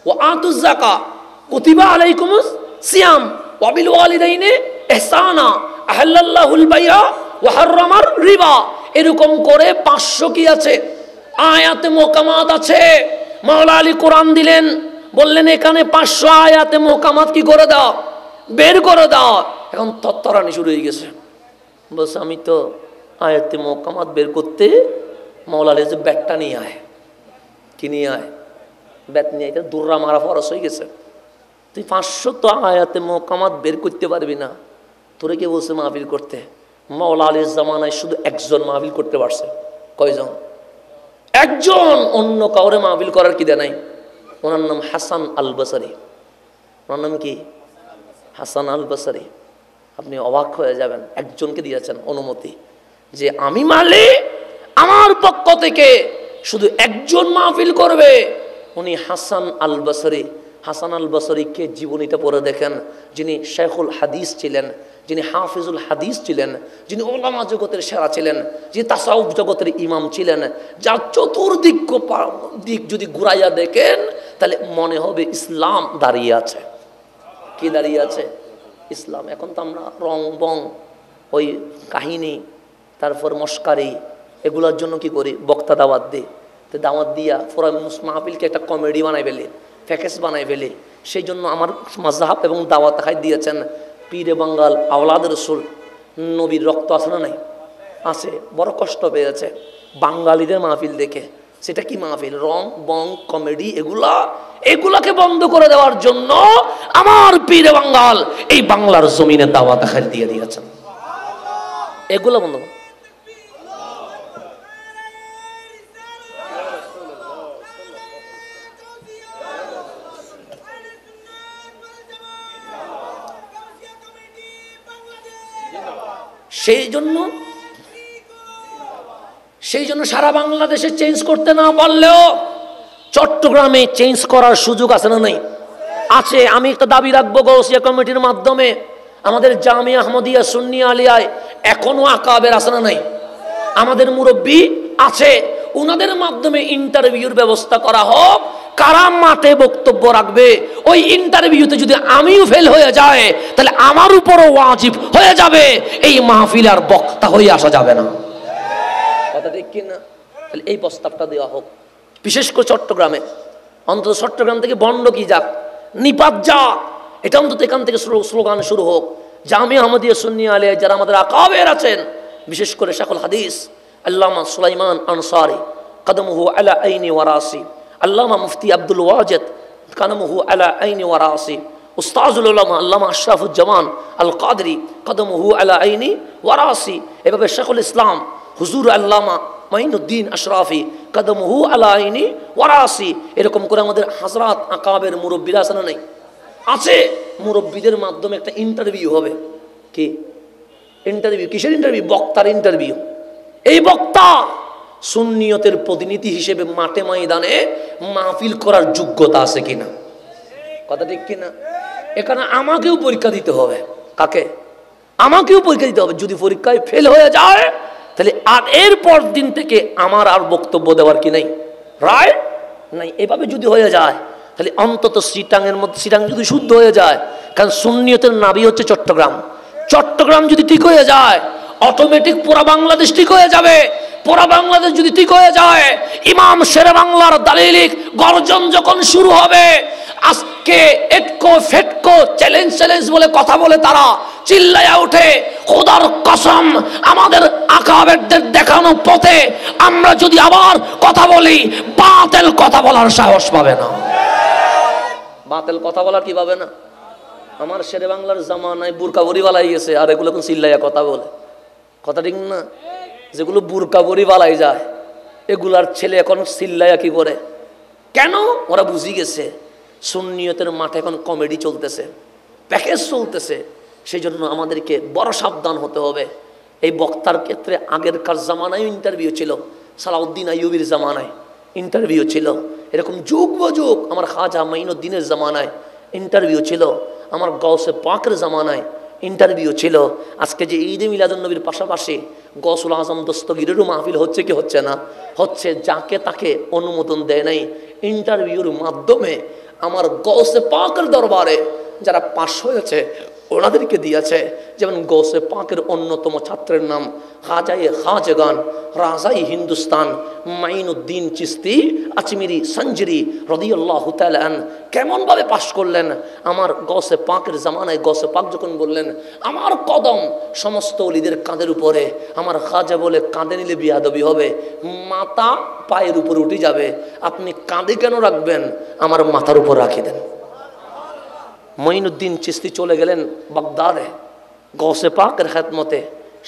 ওয়া আতুজ যাকাত কুতিবা আলাইকুমুস সিয়াম ওয়া বিল ওয়ালিদাইনি ইহসানা আহাল্লাল্লাহুল বাইআ ওয়া হাররামার রিবা, এরকম করে 500 কি আছে আয়াতে মুহকামাত আছে। মাওলা আলী কোরআন দিলেন, বললেন এখানে 500 আয়াতে মুহকামাত কি করে দাও, বের করে দাও। এখন তত্তরানি শুরু হয়ে গেছে, বলছে আমি তো আয়াতে মুহকামাত বের করতে, মাওলা আলী যে ব্যাটটা নিয়ে আয়, কি নিয়ে আয়, ব্যাট নিয়ে, এটা দুর্রা মারা ফরস হয়ে গেছে। তুই 500 তো আয়াতে মুহকামাত বের করতে পারবি না, তোরে কে বলছে মাহফিল করতে? মাওলা আলীর জামানায় শুধু একজন মাহফিল করতে পারছে। কয়জন? একজন। অন্য কাউরে মাহফিল করার কি দেয় নাই। ওনার নাম হাসান আল বসরি। ওনার নাম কি? হাসান আল বসরি। আপনি অবাক হয়ে যাবেন, একজনকে দিয়েছেন অনুমতি যে আমি মালে আমার পক্ষ থেকে শুধু একজন মাহফিল করবে, উনি হাসান আল বসরি। হাসান আল বসরিকে জীবনীটা পড়ে দেখেন, যিনি শেখুল হাদিস ছিলেন, যিনি হাফিজুল হাদিস ছিলেন, যিনি ওলামা জগতের সেরা ছিলেন, যিনি তাসাউফ জগতের ইমাম ছিলেন, যার চতুর্দিক দিক যদি ঘুরাইয়া দেখেন তাহলে মনে হবে ইসলাম দাঁড়িয়ে আছে। কি দাঁড়িয়ে আছে? ইসলাম। এখন তো আমরা রং বং, ওই কাহিনী, তারপর মস্কারি, এগুলোর জন্য কি করি? বক্তা দাওয়াত দিই। তো দাওয়াত দিয়া পুরা মাহফিলকে একটা কমেডি বানাই ফেলে, প্যাকেজ বানাই ফেলে। সেই জন্য আমার মাযহাব এবং দাওয়াত খাই দিয়েছেন পীরে বাঙ্গাল আওলাদ রসুল, নবীর রক্ত আছে না নাই? আছে। বড় কষ্ট পেয়েছে বাঙালিদের মাহফিল দেখে। সেটা কি মাহফিল? রং বং কমেডি, এগুলাকে বন্ধ করে দেওয়ার জন্য আমার পীরে বাঙ্গাল এই বাংলার জমিনে দাওয়াত খাই দিয়ে দিয়েছেন। এগুলো বন্ধ। সেই জন্য সারা বাংলাদেশে চেঞ্জ করতে না পারলেও চট্টগ্রামে চেঞ্জ করার সুযোগ আছে না নাই? আছে। আমি একটা দাবি রাখবো, গৌসিয়া কমিটির মাধ্যমে আমাদের জামিয়া আহমদিয়া সুন্নি আলিয়ায় এখনো আকাবের আছে না নাই? আমাদের মুরব্বী আছে, ওনাদের মাধ্যমে ইন্টারভিউর ব্যবস্থা করা হোক। কারা মাঠে বক্তব্য রাখবে, ওই ইন্টারভিউতে যদি আমিও ফেল হয়ে যায় তাহলে আমার উপরও ওয়াজিব হয়ে যাবে, এই মাহফিল আর বক্তা হয়ে আসা যাবে না। কথা ঠিক কিনা? তাহলে এই প্রস্তাবটা দেওয়া হোক, বিশেষ করে চট্টগ্রামে। অন্তত চট্টগ্রাম থেকে বন্ড কি যাক, নিপাত যাক, এটা অন্তত এখান থেকে স্লোগান শুরু হোক। জামিয়া আহমদিয়া সুন্নি আলিয়া যারা আমাদের আকাবের আছেন, বিশেষ করে শাইখুল হাদিস আল্লামা সুলাইমান আনসারী কদমহু আলা আইনি ওয়ারাসি, আল্লামা মুফতি আব্দুল ওয়াজেদ কদমহু আলা আইনি ওয়ারাসি, উস্তাজুল উলামা আল্লামা আশরাফুজ্জামান আল কাদরি কদমহু আলা আইনি ওয়ারাসি, এভাবে শাইখুল ইসলাম হুজুর আল্লামা মাইনুদ্দিন আশরাফি কদমহু আলা আইনি ওয়ারাসি। এরকম করে আমাদের হযরত আকাবের মুরব্বিরা আছে না নাই? আছে। মুরব্বীদের মাধ্যমে একটা ইন্টারভিউ হবে। কি ইন্টারভিউ? কিসের ইন্টারভিউ? বক্তার ইন্টারভিউ। এই বক্তা সুন্নিয়তের প্রতিনিধি হিসেবে মাঠে ময়দানে মাহফিল করার যোগ্যতা আছে কিনা? কথা ঠিক কিনা? এখানে আমাকেও পরীক্ষা দিতে হবে। কাকে? আমাকেও পরীক্ষা দিতে হবে। যদি পরীক্ষায় ফেল হয়ে যায় তাহলে আর এরপর দিন থেকে আমার আর বক্তব্য দেওয়ার কি নাই, রাইট নাই। এভাবে যদি হয়ে যায় তাহলে অন্তত চিটাঙের মধ্যে, চিটাং যদি শুদ্ধ হয়ে যায়, কারণ সুন্নিয়তের নাবি হচ্ছে চট্টগ্রাম, চট্টগ্রাম যদি ঠিক হয়ে যায় অটোমেটিক পুরা বাংলাদেশ ঠিক হয়ে যাবে। পুরা বাংলাদেশ যদি ঠিক হয়ে যায়, ইমাম শেরে বাংলার দালিলিক গর্জন যখন শুরু হবে, আজকে এটকো ফেটকো চ্যালেঞ্জ বলে কথা বলে তারা চিল্লায়া উঠে, খোদার কসম আমাদের আকাবেরদের দেখানো পথে আমরা যদি আবার কথা বলি, বাতিল কথা বলার সাহস পাবে না। বাতিল কথা বলার কি পাবে না? আমার শেরে বাংলার জামানায় বুরকা বড়ি বালাই গেছে, আর এগুলো এখন চিল্লাইয়া কথা বলে। কথা ঠিক না? যেগুলো বুরকা বড়ি বালাই যায় এগুলার ছেলে এখন চিল্লাইয়া কি করে? কেন? ওরা বুঝি গেছে সুন্নিয়তের মাঠে এখন কমেডি চলতেছে, প্যাকেজ চলতেছে। সেই জন্য আমাদেরকে বড় সাবধান হতে হবে। এই বক্তার ক্ষেত্রে আগেরকার জামানায় ইন্টারভিউ ছিল, সালাউদ্দিন আইয়ুবীর জামানায় ইন্টারভিউ ছিল, এরকম যুগ বযুগ আমার খাজা মাইনুদ্দিনের জামানায় ইন্টারভিউ ছিল, আমার গৌসে পাকের জামানায় ইন্টারভিউ ছিল। আজকে যে ঈদে মিলাদুন্নবীর পাশাপাশি গৌসুল আজম দস্তগীরেরও মাহফিল হচ্ছে কি হচ্ছে না? হচ্ছে। যাকে তাকে অনুমোদন দেয় নাই, ইন্টারভিউর মাধ্যমে আমার গৌসে পাকের দরবারে যারা পাশ হয়েছে ওনাদেরকে দিয়েছে। যেমন গৌসে পাকের অন্যতম ছাত্রের নাম খাজায়ে খাজগান রাজাই হিন্দুস্তান মাইনুদ্দিন চিস্তি আজমিরি সঞ্জরি রাদিয়াল্লাহু তাআলা আন। কেমনভাবে পাশ করলেন? আমার গৌসে পাকের জামানায় গৌসে পাক যখন বললেন আমার কদম সমস্ত ওলিদের কাঁধের উপরে, আমার খাজা বলে কাঁধে নিলে বিয়াদবি হবে, মাথা পায়ের উপরে উঠে যাবে, আপনি কাঁধে কেন রাখবেন? আমার মাথার উপর রাখি দেন। মঈনুদ্দিন চিস্তি চলে গেলেন বাগদাদে গৌসে পাকের খেদমতে।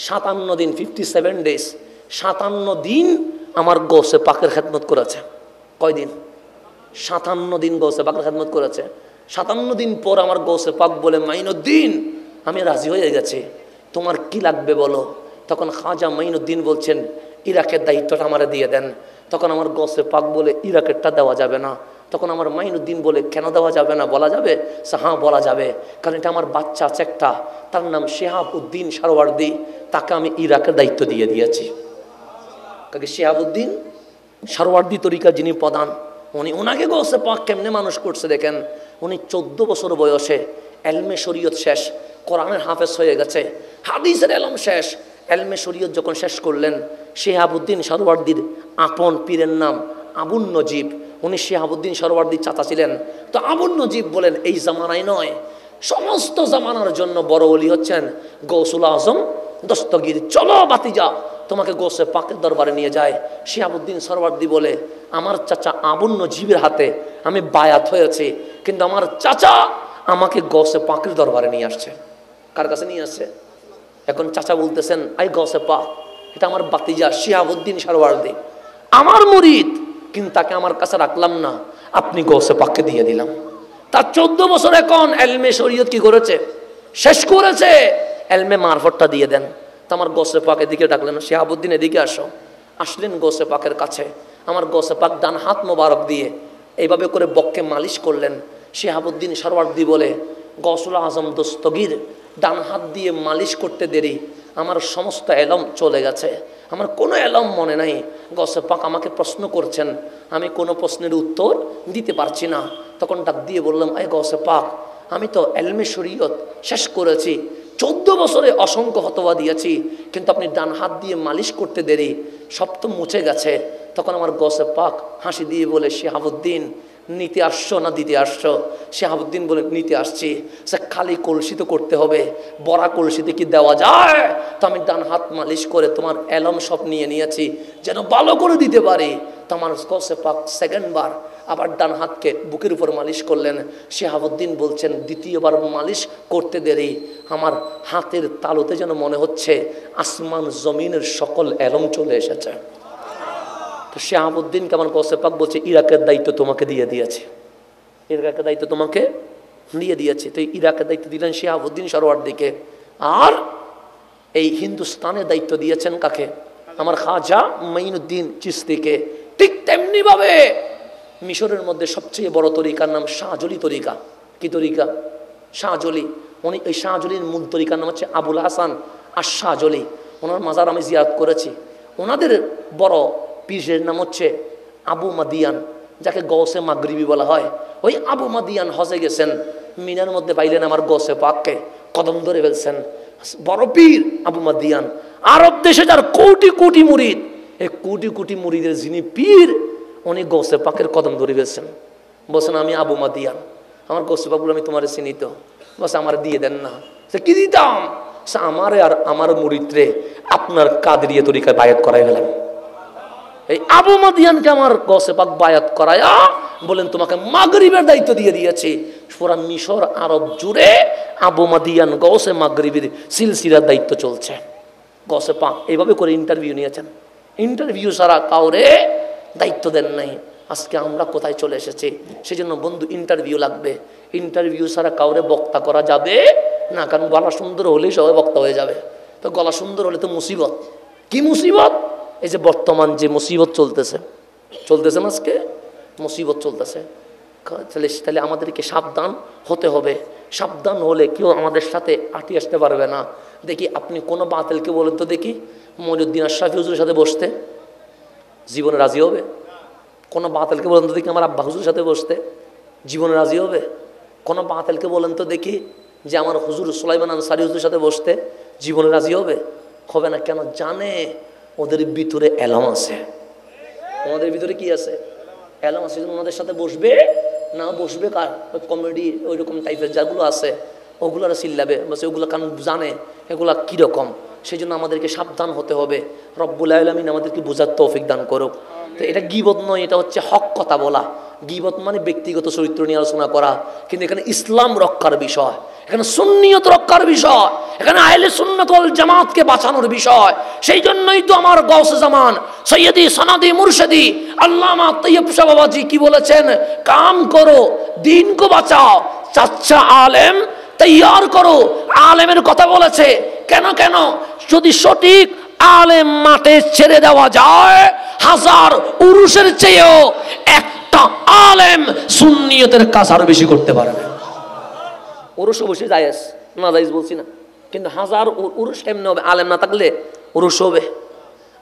57 দিন 57 ডেজ 57 দিন আমার গৌসে পাকের খেদমত করেছে। কয়দিন? 57 দিন গৌসে পাকের খেদমত করেছে। 57 দিন পর আমার গৌসে পাক বলে মাইনুদ্দিন আমি রাজি হয়ে গেছি, তোমার কি লাগবে বলো। তখন খাজা মাইনুদ্দিন বলছেন ইরাকের দায়িত্বটা আমারে দিয়ে দেন। তখন আমার গৌসে পাক বলে ইরাকেরটা দেওয়া যাবে না। তখন আমার মাইনুদ্দিন বলে কেন দেওয়া যাবে না? বলা যাবে? হ্যাঁ বলা যাবে, কারণ এটা আমার বাচ্চা আছে একটা, তার নাম শেহাবউদ্দিন সারওয়ার্দী, তাকে আমি ইরাকের দায়িত্ব দিয়ে দিয়েছি। কাকে? শেহাবউদ্দিন সারওয়ার্দী তরিকা যিনি প্রধান, ওনাকে গৌসে পাক কেমনে মানুষ করছে দেখেন। উনি 14 বছর বয়সে এলমে শরীয়ত শেষ, কোরআনের হাফেজ হয়ে গেছে, হাদিসের এলম শেষ। এলমে শরীয়ত যখন শেষ করলেন, শেহাবউদ্দিন সারওয়ার্দীর আপন পীরের নাম আবুন নজিব। উনি শেহাবউদ্দিন সারওয়ার্দীর চাচা ছিলেন। তো আবুন নজিব বলেন এই জামানায় নয়, সমস্ত জামানার জন্য বড় ওলি হচ্ছেন গৌসুল আজম দস্তগীর। চলো বাতিজা, তোমাকে গৌসে পাকের দরবারে নিয়ে যায়। শেহাবউদ্দিন সারওয়ার্দী বলে আমার চাচা আবুন নজিবের হাতে আমি বায়াত হয়েছি, কিন্তু আমার চাচা আমাকে গৌসে পাকের দরবারে নিয়ে আসছে। কার কাছে নিয়ে আসছে? এখন চাচা বলতেছেন আই গৌসে পাক, এটা আমার বাতিজা শেহাবউদ্দিন সারওয়ার্দী, আমার মুরিদ, কিন্তু তাকে আমার কাছে রাখলাম না, আপনি গৌসে পাককে দিয়ে দিলাম। তার 14 বছর এখন এলমে শরীয়ত কি করেছে? শেষ করেছে। এলমে মারফতটা দিয়ে দেন। তো আমার গৌসে পাক এদিকে ডাকলেন, শেহাবউদ্দিন এদিকে আসো। আসলেন গৌসে পাকের কাছে। আমার গৌসে পাক ডান হাত মোবারক দিয়ে এইভাবে করে বককে মালিশ করলেন। শিহাবুদ্দিন সরওয়ার্দী বলে, গৌসুল আজম দস্তগীর ডান হাত দিয়ে মালিশ করতে দেরি আমার সমস্ত এলম চলে গেছে, আমার কোনো এলম মনে নাই। গৌসে পাক আমাকে প্রশ্ন করছেন, আমি কোনো প্রশ্নের উত্তর দিতে পারছি না। তখন ডাক দিয়ে বললাম, এই গৌসে পাক, আমি তো এলমে শরীয়ত শেষ করেছি, 14 বছরে অসংখ্য ফতোয়া দিয়েছি, কিন্তু আপনি ডান হাত দিয়ে মালিশ করতে দেরি, সব তো মুছে গেছে। তখন আমার গৌসে পাক হাসি দিয়ে বলে, শিহাবুদ্দিন নিতে আসছো না দিতে আসছো? শিহাবুদ্দিন বলে, নিতে আসছি। সে খালি কলসি তো করতে হবে, বড়া কলসিতে কি দেওয়া যায়? তো আমি ডান হাত মালিশ করে তোমার এলম সব নিয়ে নিয়েছি, যেন ভালো করে দিতে পারি। তো আমার গৌসে পাক সেকেন্ড বার আবার ডান হাতকে বুকের উপর মালিশ করলেন। শিহাবুদ্দিন বলছেন, দ্বিতীয়বার মালিশ করতে দেরি আমার হাতের তালুতে যেন মনে হচ্ছে আসমান জমিনের সকল এলম চলে এসেছে। তো শিহাবুদ্দিনকে আমার গৌসে পাক বলছে, ইরাকের দায়িত্ব তোমাকে দিয়ে দিয়েছে, ইরাকের দায়িত্ব তোমাকে দিয়ে দিয়েছে। তো ইরাকের দায়িত্ব দিলেন শিহাবুদ্দিন সরওয়ার্দীকে, আর এই হিন্দুস্তানের দায়িত্ব দিয়েছেন কাকে? আমার খাজা মাইনুদ্দিন চিশতিকে। ঠিক তেমনি ভাবে মিশরের মধ্যে সবচেয়ে বড় তরিকার নাম শাহজলি তরিকা। কি তরিকা? শাহজলি। উনি এই শাহজলির মূল তরিকার নাম হচ্ছে আবুল হাসান আর শাহজলি। ওনার মাজার আমি জিয়ারত করেছি। ওনাদের বড় পীরের নাম হচ্ছে আবু মাদিয়ান, যাকে গৌসে মাগরিবি বলা হয়। ওই আবু মাদিয়ান হজে গেছেন, মিনার মধ্যে পাইলেন আমার গৌসে পাককে, কদম ধরে ফেলছেন। বড় পীর আবু মাদিয়ান, আরব দেশে যার কোটি কোটি মুরিদ, এই কোটি কোটি মুরিদের যিনি পীর, উনি গৌসে পাকের কদম ধরে ফেলছেন। বলছেন, আমি আবু মাদিয়ান, আমার গৌসে পাক বলে, আমি তোমার চিনিত, বলছে আমার দিয়ে দেন না। সে কি দিতাম? আমারে আর আমার মুরিদরে আপনার কাদেরিয়া তরিকায় বায়াত করাই গেলাম। এই আবু মাদিয়ানকে আমার গৌসে পাক বায়াত করায়া বলেন, তোমাকে মাগরিবের দায়িত্ব দিয়ে দিয়েছি। পুরা মিশর আরব জুড়ে আবু মাদিয়ান গৌসে মাগরিবের সিলসিলার দায়িত্ব চলছে। গৌসে পাক এইভাবে করে ইন্টারভিউ নিয়েছেন। ইন্টারভিউ ছাড়া কাউরে দায়িত্ব দেন নাই। আজকে আমরা কোথায় চলে এসেছি? সেজন্য বন্ধু, ইন্টারভিউ লাগবে। ইন্টারভিউ ছাড়া কাউরে বক্তা করা যাবে না, কারণ গলা সুন্দর হলেই সবাই বক্তা হয়ে যাবে। তো গলা সুন্দর হলে তো মুসিবত। কি মুসিবত? এই যে বর্তমান যে মুসিবত চলতেছে না, আজকে মুসিবত চলতেছে। তাহলে আমাদেরকে সাবধান হতে হবে। সাবধান হলে কেউ আমাদের সাথে আটি আসতে পারবে না। দেখি আপনি কোনো বাতিলকে বলেন তো দেখি, মঈনুদ্দিন আশরাফি হুজুরের সাথে বসতে জীবনে রাজি হবে? কোনো বাতিলকে বলেন তো দেখি আমার আব্বা হুজুরের সাথে বসতে জীবনে রাজি হবে? কোনো বাতিলকে বলেন তো দেখি যে আমার হুজুর সুলাইমান আনসারী হুজুরের সাথে বসতে জীবনে রাজি হবে? হবে না। কেন? জানে ওদের ভিতরে এলাম আছে। ওনাদের ভিতরে কি আছে? এলাম আছে। ওনাদের সাথে বসবে না, বসবে কার? ওই কমেডি ওই রকম টাইপের যাগুলো আছে ওগুলো আর চিল্লাবে, বলছে ওগুলো কারণ জানে এগুলা কীরকম। সেই জন্য আমাদেরকে সাবধান হতে হবে। রব্বুল আলামিন আমাদেরকে বোঝার তৌফিক দান করুক। তো এটা গীবত নয়, এটা হচ্ছে হক কথা বলা। গীবত মানে ব্যক্তিগত চরিত্র নিয়ে আলোচনা করা, কিন্তু এখানে ইসলাম রক্ষার বিষয়, এখানে সুন্নিয়ত রক্ষার বিষয়, এখানে আহলে সুন্নাত ওয়াল জামাতকে বাঁচানোর বিষয়। সেই জন্যই তো আমার গাউসে জামান সৈয়দি সনদি মুর্শিদি আল্লামা তৈয়ব শাহ বাবাজি কি বলেছেন? কাম করো দিন কো বাঁচাও, চাচ্চা আলেম তৈয়ার করো। আলেমের কথা বলেছে। কেন? যদি সঠিক আলেম মাঠে ছেড়ে দেওয়া যায়, হাজার উরুসের চেয়েও একটা আলেম সুন্নিয়তের কাজ আরো বেশি করতে পারবে। উরুস অবশ্যই জায়েজ, না জায়েজ বলছি না, কিন্তু হাজার উরুস এমনি হবে। আলেম না থাকলে উরুস হবে।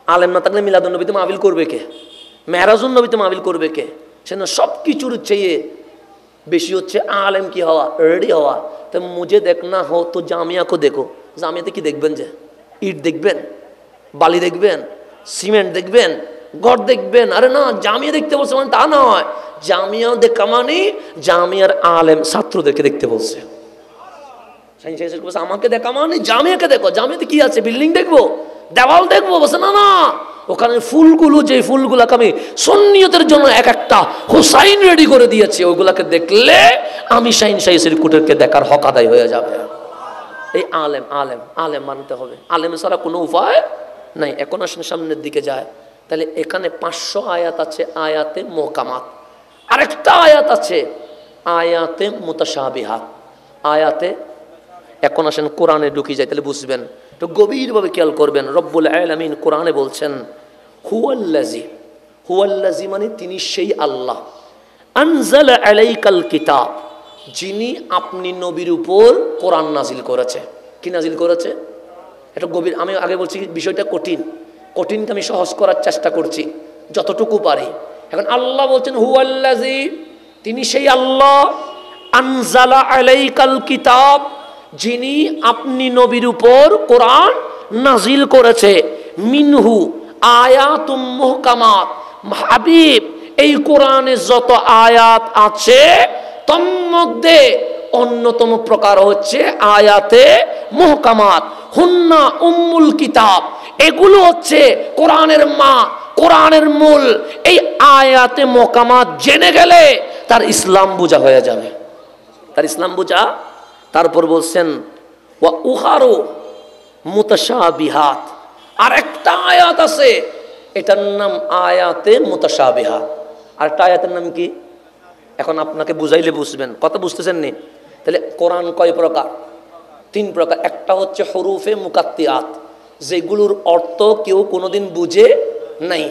আলেম না থাকলে মিলাদুন নবীতে মাহফিল করবে কে? মেহরাজুন নবীতে মাহফিল করবে কে? সেজন্য সব কিছুর চেয়ে বেশি হচ্ছে আলেম কি হওয়া, রেডি হওয়া। তো মুঝে দেখনা হো তো জামিয়া কো দেখো। জামিয়াতে কি দেখবেন? যে ইট দেখবেন, বালি দেখবেন, সিমেন্ট দেখবেন, ঘর দেখবেন? আরে না, জামিয়া দেখতে বলছে মানে তা নয়। জামিয়া দেখা মানে জামিয়ার আলেম ছাত্রদেরকে দেখতে বলছে। আমাকে দেখা মানে জামিয়াকে দেখো। জামিয়াতে কি আছে? বিল্ডিং দেখবো, দেওয়াল দেখবো? বলছে না না, ওখানে ফুলগুলো, যে ফুলগুলাকে আমি সুন্নিয়তের জন্য এক একটা হুসাইন রেডি করে দিয়েছি, ওইগুলাকে দেখলে আমি শাহিন শাহী সিরকুটেরকে দেখার হক আদায় হয়ে যাবে। এই আলেম আলেম আলেম মানতে হবে। আলেম ছাড়া কোনো উপায় নাই। এখন আসেন সামনের দিকে যায়। তাহলে এখানে 500 আয়াত আছে, আয়াতে মুহকামাত। আরেকটা আয়াত আছে আয়াতে মুতাশাবিহাত, আয়াতে। এখন আসেন কোরআনে ঢুকি যায়, তাহলে বুঝবেন। তো গভীরভাবে খেয়াল করবেন। রব্বুল আলামিন কোরআনে বলছেন হুয়াল্লাজি, হুয়াল্লাজি মানে তিনি সেই আল্লাহ, আনজালা আলাইকাল কিতাব, যিনি আপনি নবীর উপর কোরআন নাজিল করেছে। কি নাজিল করেছে? এটা গভীর, আমি আগে বলছি বিষয়টা কঠিন, কঠিনকে আমি সহজ করার চেষ্টা করছি যতটুকু পারি। এখন আল্লাহ বলছেন হুয়াল্লাযী, তিনি সেই আল্লাহ, আনজালা আলাইকাল কিতাব, যিনি আপনি নবীর উপর কোরআন নাজিল করেছে, মিনহু আয়াতুম মুহকামাত, হাবিব এই কোরআনে যত আয়াত আছে তার মধ্যে অন্যতম প্রকার হচ্ছে আয়াতে মুহকামাত, হুন্না উম্মুল কিতাব, এগুলো হচ্ছে কোরআনের মা, কোরআনের মূল। এই আয়াতে মুহকামাত জেনে গেলে তার ইসলাম বোঝা হয়ে যাবে, তার ইসলাম বোঝা। তারপর বলছেন ওয়া উখারু মুতাশাবিহাত, আর একটা আয়াত আছে এটার নাম আয়াতে মুতাশাবিহাত। আর একটা আয়াতের নাম কি? এখন আপনাকে বুঝাইলে বুঝবেন, কথা বুঝতেছেন নি? তাহলে কোরআন কয় প্রকার? 3 প্রকার। একটা হচ্ছে হরুফে মুকাত্তিয়াত, যেগুলোর অর্থ কেউ কোনোদিন বুঝে নাই,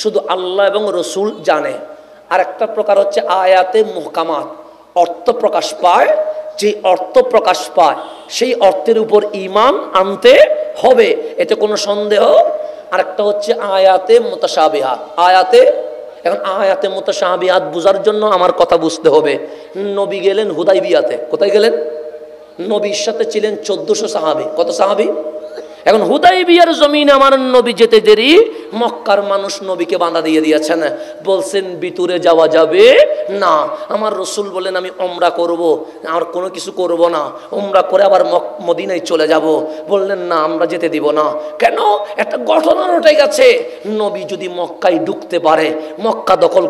শুধু আল্লাহ এবং রসুল জানে। আর একটা প্রকার হচ্ছে আয়াতে মুহকামাত, অর্থ প্রকাশ পায়, যে অর্থ প্রকাশ পায় সেই অর্থের উপর ঈমান আনতে হবে, এতে কোনো সন্দেহ। আর একটা হচ্ছে আয়াতে মুতাশাবিহাত, আয়াতে। এখন আয়াতে মুতাশাবিহাত বোঝার জন্য আমার কথা বুঝতে হবে। নবী গেলেন হুদাইবিয়াতে, কোথায় গেলেন? নবীর সাথে ছিলেন 1400 সাহাবী। কত সাহাবী? এখন হুদাইবিয়ার জমিনে আমার নবী যেতে দেরি, মক্কার মানুষ নবীকে বাঁধা দিয়ে দিয়েছেন, বলছেন ভিতরে যাওয়া যাবে না। আমার রসুল বলেন আমি উমরা করব, আর কোনো কিছু করব না, উমরা করে আবার মদিনায় চলে যাব। বললেন না, আমরা যেতে দিব না। কেন? একটা ঘটনা ঘটে গেছে, নবী যদি মক্কায় ঢুকতে পারে মক্কা দখল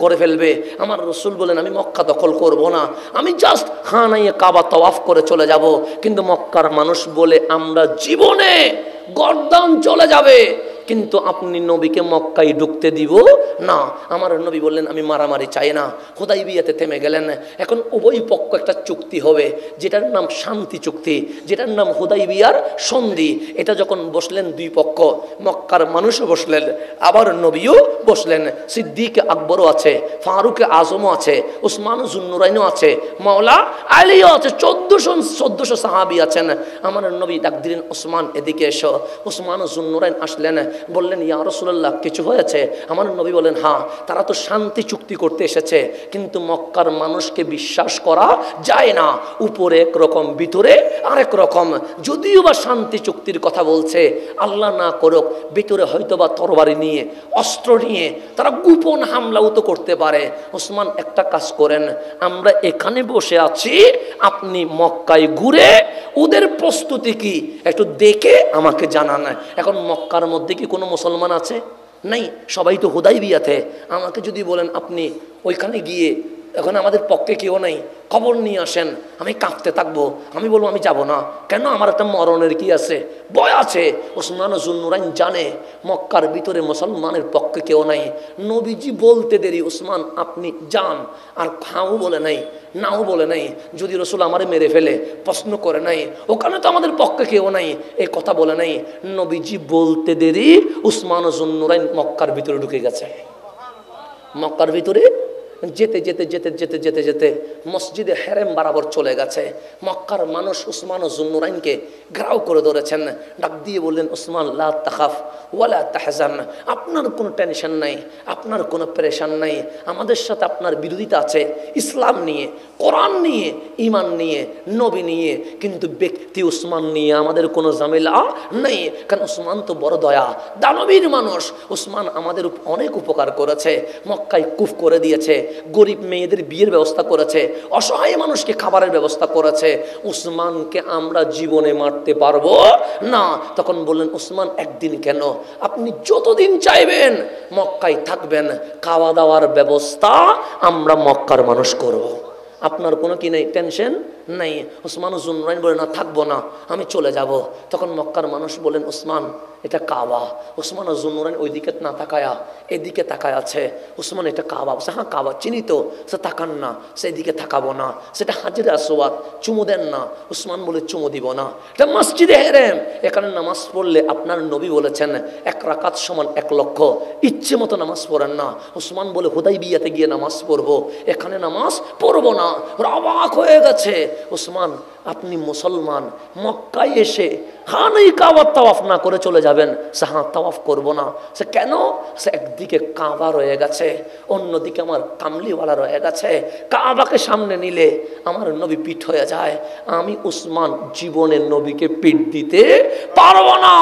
করে ফেলবে। আমার রসুল বলেন আমি মক্কা দখল করব না, আমি জাস্ট খানায়ে কাবা তাওয়াফ করে চলে যাব। কিন্তু মক্কার মানুষ বলে আমরা জীবনে গর্দান চলে যাবে, কিন্তু আপনি নবীকে মক্কায় ঢুকতে দিব না। আমার নবী বললেন আমি মারামারি চাই না। হুদাইবিয়াতে থেমে গেলেন। এখন উভয় পক্ষ একটা চুক্তি হবে, যেটার নাম শান্তি চুক্তি, যেটার নাম হুদাইবিয়ার সন্ধি। এটা যখন বসলেন দুই পক্ষ, মক্কার মানুষও বসলেন, আবার নবীও বসলেন, সিদ্দিক আকবরও আছে, ফারুক আজমও আছে, উসমান জুন্নুরাইনও আছে, মাওলা আলীও আছে, 1400 সাহাবী আছেন। আমার নবী ডাক দিলেন উসমান এদিকে এসো। উসমান জুন্নুরাইন আসলেন, বললেন ইয়া রাসূলুল্লাহ কিছু হয়েছে? আমার নবী বলেন হ্যাঁ, তারা তো শান্তি চুক্তি করতে এসেছে, কিন্তু মক্কার মানুষকে বিশ্বাস করা যায় না, উপরে একরকম ভিতরে আরেক রকম। যদিও বা শান্তি চুক্তির কথা বলছে, আল্লাহ না করুক ভিতরে হয়তো বা তরবারি নিয়ে, অস্ত্র নিয়ে তারা গোপন হামলাও তো করতে পারে। ওসমান একটা কাজ করেন, আমরা এখানে বসে আছি, আপনি মক্কায় ঘুরে ওদের প্রস্তুতি কি একটু দেখে আমাকে জানান। এখন মক্কার মধ্যে কি কোনো মুসলমান আছে? নাই, সবাই তো হুদাইবিয়াতে। আমাকে যদি বলেন আপনি ওইখানে গিয়ে, এখন আমাদের পক্ষে কেউ নাই, খবর নিয়ে আসেন, আমি কাঁপতে থাকবো, আমি বলবো আমি যাব না। কেন? আমার একটা মরণের কি আছে, ভয় আছে। ওসমান জুন্নুরাইন জানে মক্কার ভিতরে মুসলমানের পক্ষে কেউ নাই। নবীজি বলতে দেরি, ওসমান আপনি যান। আর খাও বলে নাই, নাও বলে নাই, যদি রসুল আমারে মেরে ফেলে প্রশ্ন করে নাই, ওখানে তো আমাদের পক্ষে কেউ নাই, এই কথা বলে নাই। নবীজি বলতে দেরি, ওসমান জুন্নুরাইন মক্কার ভিতরে ঢুকে গেছে। মক্কার ভিতরে যেতে যেতে যেতে যেতে যেতে যেতে মসজিদে হেরেম বরাবর চলে গেছে। মক্কার মানুষ উসমান জুন্নুরাইনকে ঘেরাও করে ধরেছেন, ডাক দিয়ে বললেন উসমান লা তাখাফ ওয়ালা তাহজান, আপনার কোনো টেনশন নাই, আপনার কোনো প্রেশান নাই, আমাদের সাথে আপনার বিরোধিতা আছে ইসলাম নিয়ে, কোরআন নিয়ে, ইমান নিয়ে, নবী নিয়ে, কিন্তু ব্যক্তি উসমান নিয়ে আমাদের কোনো ঝামেলা নেই। কারণ উসমান তো বড় দয়া দানবীর মানুষ, উসমান আমাদের অনেক উপকার করেছে, মক্কায় কুফ করে দিয়েছে, গরিব মেয়েদের বিয়ের ব্যবস্থা করেছে, অসহায় মানুষকে খাবারের ব্যবস্থা করেছে। উসমানকে আমরা জীবনে মারতে পারবো না। তখন বললেন উসমান একদিন কেন, আপনি যতদিন চাইবেন মক্কায় থাকবেন, খাওয়া দাওয়ার ব্যবস্থা আমরা মক্কার মানুষ করব, আপনার কোনো কি নেই, টেনশন নাই। ওসমান জুনরাইন বলে, না থাকবো না, আমি চলে যাব। তখন মক্কার মানুষ বলেন, ওসমান এটা কাবা। ওসমান জুনরাইন ওইদিকে না তাকায়া এদিকে তাকায় আছে। ওসমান এটা কাবা। বলছে হ্যাঁ কাবা চিনি তো। সে তাকান না, সেদিকে তাকাবো না, সেটা হাজিরে আসওয়াদ, চুমু দেন না। ওসমান বলে চুমু দিব না, এটা মসজিদে হেরেম, এখানে নামাজ পড়লে আপনার নবী বলেছেন 1 রাকাত সমান 1 লক্ষ। ইচ্ছে মতো নামাজ পড়েন না। ওসমান বলে হুদাইবিয়াতে গিয়ে নামাজ পড়বো, এখানে নামাজ পড়বো না। ওরা অবাক হয়ে গেছে, ওসমান আপনি মুসলমান, মক্কায় এসে হানাই কাবা তাওয়াফ না করে চলে যাবেন? সে হ্যাঁ তাওয়াফ করবো না। সে কেন? সে একদিকে কাবা রয়ে গেছে, অন্যদিকে আমার কামলিওয়ালা রয়ে গেছে। কাবাকে সামনে নিলে আমার নবী পিঠ হয়ে যায়, আমি উসমান জীবনের নবীকে পিঠ দিতে পারবো না।